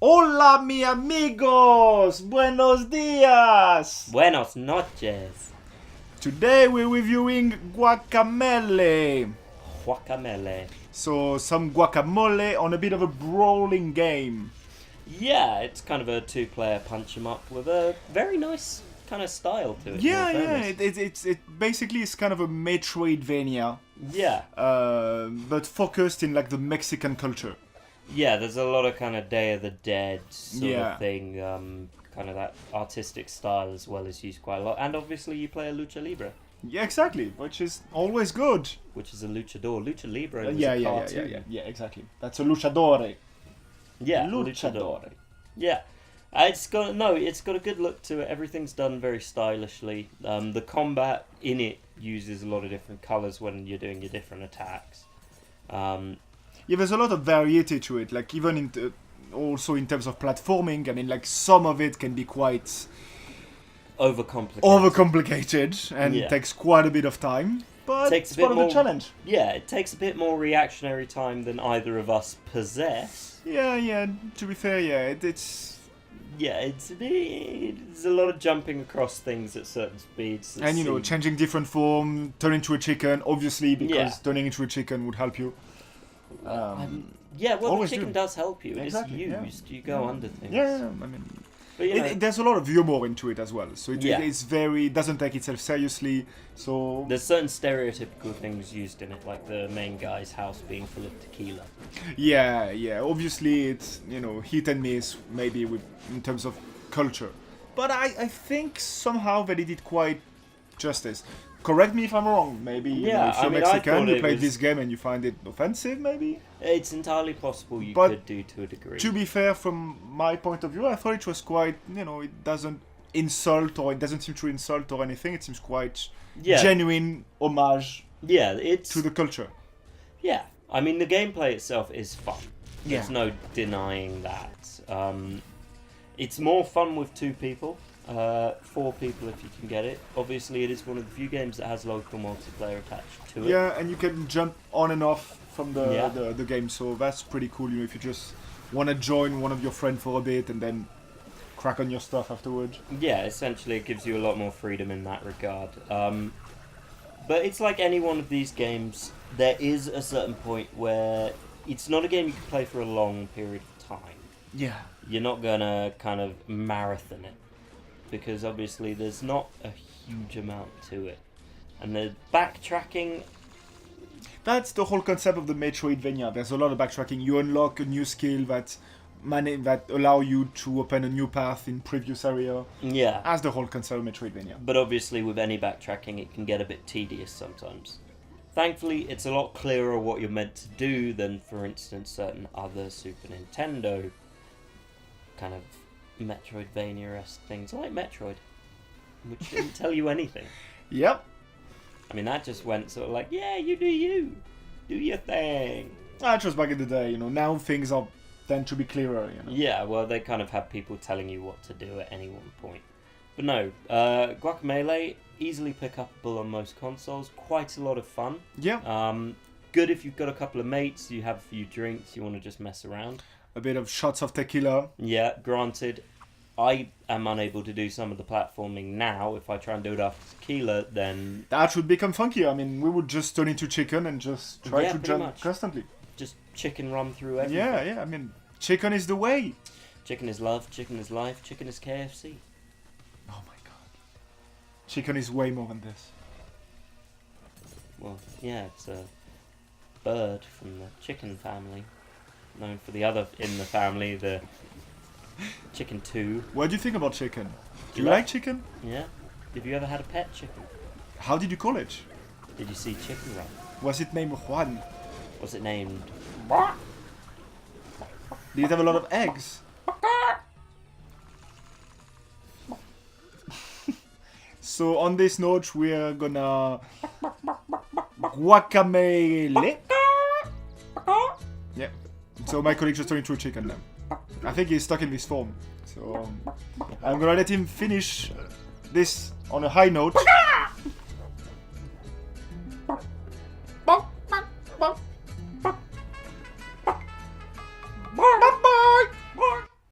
Hola, mi amigos! Buenos dias! Buenos noches. Today we're reviewing Guacamelee. Guacamelee. So, some guacamole on a bit of a brawling game. Yeah, it's kind of a two-player punch 'em up with a very nice kind of style to it. Yeah, in all yeah, fairness. it basically is kind of a Metroidvania, Yeah, but focused in like the Mexican culture. yeah. There's a lot of kind of Day of the Dead sort Yeah. of thing. Kind of that artistic style as well is used quite a lot. And obviously, you play a lucha libre, Yeah, exactly, which is always good. which is a luchador. Lucha libre was Yeah, a yeah, yeah, cartoon. yeah, exactly. That's a luchadore. Yeah, Luchador. Yeah. It's got a good look to it. Everything's done very stylishly. The combat in it uses a lot of different colors when you're doing your different attacks. Yeah, there's a lot of variety to it. Like even also in terms of platforming, I mean, like some of it can be quite overcomplicated and Yeah. takes quite a bit of time. But Takes it's a bit part of the more- challenge. Yeah, it takes a bit more reactionary time than either of us possess. Yeah. To be fair, yeah, it's Yeah, it's a lot of jumping across things at certain speeds. that and seem- changing different form, turn into a chicken, obviously because Yeah. turning into a chicken would help you. Yeah, well, the always chicken do. does help you. Exactly, It's yeah. used. You go under things. Yeah, I mean. But you know, There's a lot of humor into it as well, so Yeah. it's very it doesn't take itself seriously. So there's certain stereotypical things used in it, like the main guy's house being full of tequila. yeah. Obviously, it's hit and miss maybe in terms of culture, but I think somehow that it did quite justice. Correct me if I'm wrong. Maybe Yeah, if you're I mean, I Mexican, thought you it played was- this game and you find it offensive. Maybe. It's entirely possible you But could do to a degree. To be fair, from my point of view, I thought it was quite. It doesn't insult or it doesn't seem to insult or anything. It seems quite Yeah. genuine homage Yeah, it's to the culture. yeah. I mean, the gameplay itself is fun. Yeah. There's no denying that. It's more fun with 2 people, 4 people if you can get it. Obviously, it is one of the few games that has local multiplayer attached to it. Yeah, and you can jump on and off from Yeah. the game, so that's pretty cool. If you just want to join one of your friends for a bit and then crack on your stuff afterwards. Yeah, essentially, it gives you a lot more freedom in that regard. But it's like any one of these games. There is a certain point where it's not a game you can play for a long period of time. Yeah. You're not gonna kind of marathon it, because obviously there's not a huge amount to it, and the backtracking. That's the whole concept of the Metroidvania. There's a lot of backtracking. You unlock a new skill that allow you to open a new path in previous area. Yeah, That's the whole concept of Metroidvania. but obviously with any backtracking, it can get a bit tedious sometimes. Thankfully, it's a lot clearer what you're meant to do than, for instance, certain other Super Nintendo kind of Metroidvania-esque things, like Metroid, which didn't tell you anything. Yep. I mean, that just went sort of like, yeah, you do your thing. That's just back in the day, Now things tend to be clearer, Yeah, well, they kind of have people telling you what to do at any one point. But no, Guacamelee, easily pickupable on most consoles, quite a lot of fun. Yeah. Good if you've got a couple of mates, you have a few drinks, you want to just mess around. A bit of shots of tequila. Yeah, granted, I am unable to do some of the platforming now. If I try and do it after tequila, then That would become funky. I mean, we would just turn into chicken and just try Yeah, to pretty jump much. constantly. just chicken run through everything. Yeah. I mean, chicken is the way. Chicken is love, chicken is life, chicken is KFC. Oh my god. Chicken is way more than this. Well, yeah, it's a bird from the chicken family. Known for the other in the family, the chicken 2. What do you think about chicken? Do you Love- like chicken? Yeah? Have you ever had a pet chicken? How did you call it? Did you see Chicken Run? Was it named Juan? Was it named? Did it have a lot of eggs? So on this note, we're gonna Guacamelee. Yeah. So my colleague just turned into a chicken now. I think he's stuck in this form. So I'm gonna let him finish this on a high note.